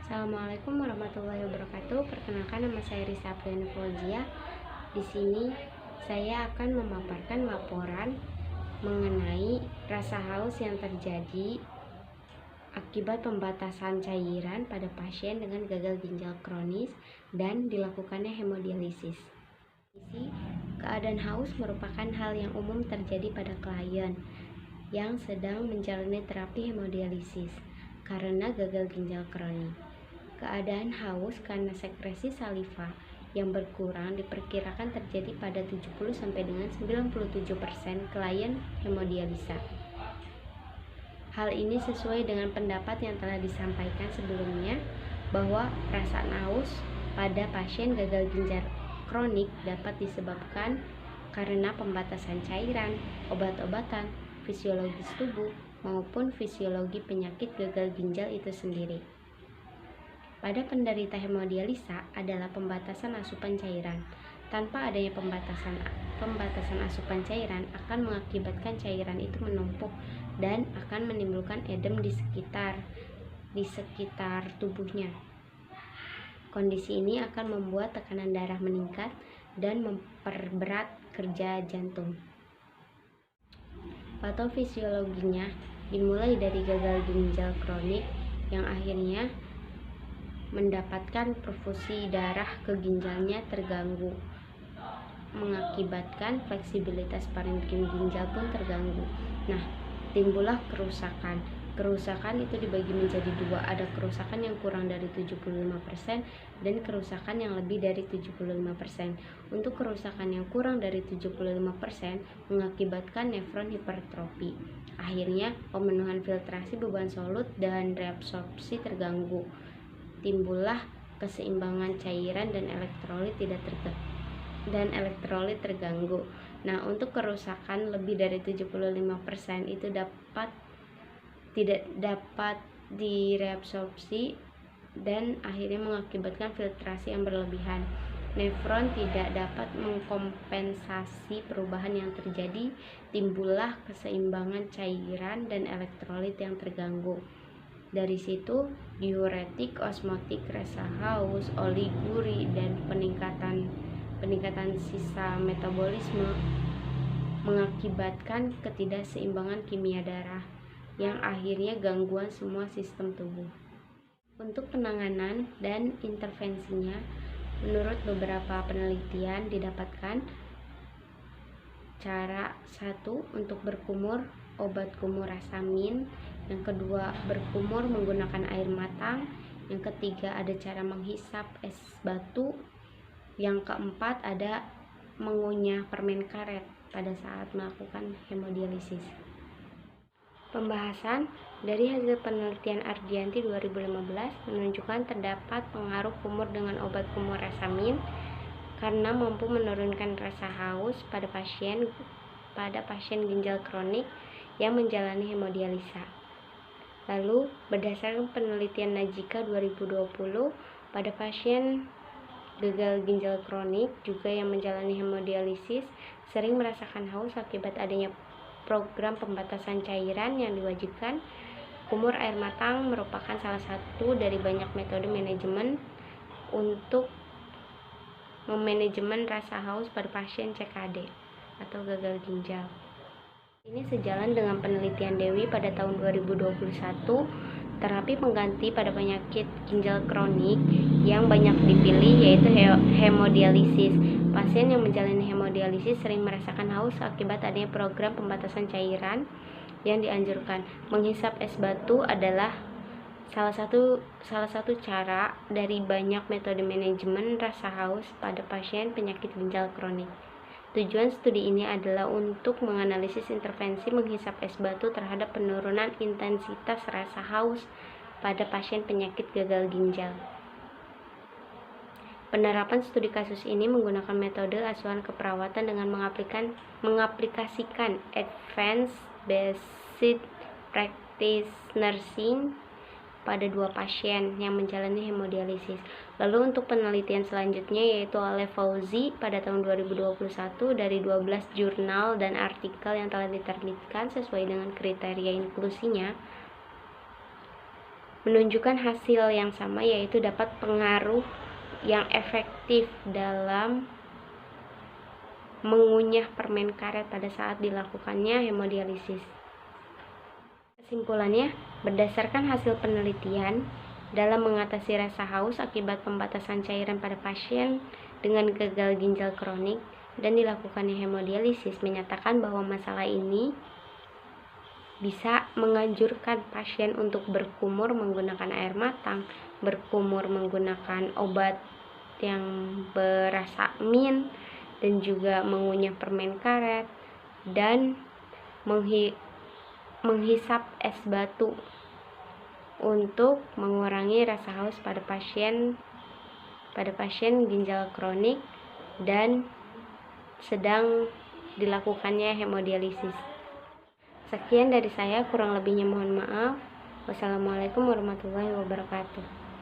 Assalamualaikum warahmatullahi wabarakatuh. Perkenalkan, nama saya Risa Apriani Fauzia. Di sini saya akan memaparkan laporan mengenai rasa haus yang terjadi akibat pembatasan cairan pada pasien dengan gagal ginjal kronis dan dilakukannya hemodialisis. Keadaan haus merupakan hal yang umum terjadi pada klien yang sedang menjalani terapi hemodialisis karena gagal ginjal kronis. Keadaan haus karena sekresi saliva yang berkurang diperkirakan terjadi pada 70-97% klien hemodialisa. Hal ini sesuai dengan pendapat yang telah disampaikan sebelumnya bahwa rasa haus pada pasien gagal ginjal kronik dapat disebabkan karena pembatasan cairan, obat-obatan, fisiologis tubuh, maupun fisiologi penyakit gagal ginjal itu sendiri. Pada penderita hemodialisa adalah pembatasan asupan cairan. Tanpa adanya pembatasan asupan cairan akan mengakibatkan cairan itu menumpuk dan akan menimbulkan edem di sekitar tubuhnya. Kondisi ini akan membuat tekanan darah meningkat dan memperberat kerja jantung. Patofisiologinya dimulai dari gagal ginjal kronik yang akhirnya mendapatkan perfusi darah ke ginjalnya terganggu, mengakibatkan fleksibilitas parenkim ginjal pun terganggu. Nah, timbullah kerusakan. Kerusakan itu dibagi menjadi dua, ada kerusakan yang kurang dari 75% dan kerusakan yang lebih dari 75%. Untuk kerusakan yang kurang dari 75% mengakibatkan nefron hipertrofi. Akhirnya pemenuhan filtrasi beban solut dan reabsorpsi terganggu. Timbullah keseimbangan cairan dan elektrolit terganggu. Nah, untuk kerusakan lebih dari 75% itu tidak dapat direabsorpsi dan akhirnya mengakibatkan filtrasi yang berlebihan. Nefron tidak dapat mengkompensasi perubahan yang terjadi, timbullah keseimbangan cairan dan elektrolit yang terganggu. Dari situ, diuretik, osmotik, rasa haus, oliguri, dan peningkatan sisa metabolisme mengakibatkan ketidakseimbangan kimia darah yang akhirnya gangguan semua sistem tubuh. Untuk penanganan dan intervensinya, menurut beberapa penelitian didapatkan cara 1 untuk berkumur, obat kumur rasa mint. Yang kedua, berkumur menggunakan air matang. Yang ketiga, ada cara menghisap es batu. Yang keempat, ada mengunyah permen karet pada saat melakukan hemodialisis. Pembahasan dari hasil penelitian Ardianti 2015 menunjukkan terdapat pengaruh kumur dengan obat kumur rasa mint karena mampu menurunkan rasa haus pada pasien ginjal kronik yang menjalani hemodialisa. Lalu, berdasarkan penelitian Najika 2020 pada pasien gagal ginjal kronik juga yang menjalani hemodialisis sering merasakan haus akibat adanya program pembatasan cairan yang diwajibkan. Kumur air matang merupakan salah satu dari banyak metode manajemen untuk memanajemen rasa haus pada pasien CKD atau gagal ginjal. Ini sejalan dengan penelitian Dewi pada tahun 2021, terapi pengganti pada penyakit ginjal kronik yang banyak dipilih yaitu hemodialisis. Pasien yang menjalani hemodialisis sering merasakan haus akibat adanya program pembatasan cairan yang dianjurkan. Menghisap es batu adalah salah satu cara dari banyak metode manajemen rasa haus pada pasien penyakit ginjal kronik. Tujuan studi ini adalah untuk menganalisis intervensi menghisap es batu terhadap penurunan intensitas rasa haus pada pasien penyakit gagal ginjal. Penerapan studi kasus ini menggunakan metode asuhan keperawatan dengan mengaplikasikan Advanced Basic Practice Nursing pada 2 pasien yang menjalani hemodialisis. Lalu untuk penelitian selanjutnya yaitu oleh Fauzi pada tahun 2021 dari 12 jurnal dan artikel yang telah diterbitkan sesuai dengan kriteria inklusinya. menunjukkan hasil yang sama, yaitu dapat pengaruh yang efektif dalam mengunyah permen karet pada saat dilakukannya hemodialisis. Kesimpulannya, berdasarkan hasil penelitian, dalam mengatasi rasa haus akibat pembatasan cairan pada pasien dengan gagal ginjal kronik dan dilakukannya hemodialisis menyatakan bahwa masalah ini bisa menganjurkan pasien untuk berkumur menggunakan air matang, berkumur menggunakan obat yang berasa mint, dan juga mengunyah permen karet, dan menghisap es batu untuk mengurangi rasa haus pada pasien ginjal kronik dan sedang dilakukannya hemodialisis. Sekian dari saya, kurang lebihnya mohon maaf. Wassalamualaikum warahmatullahi wabarakatuh.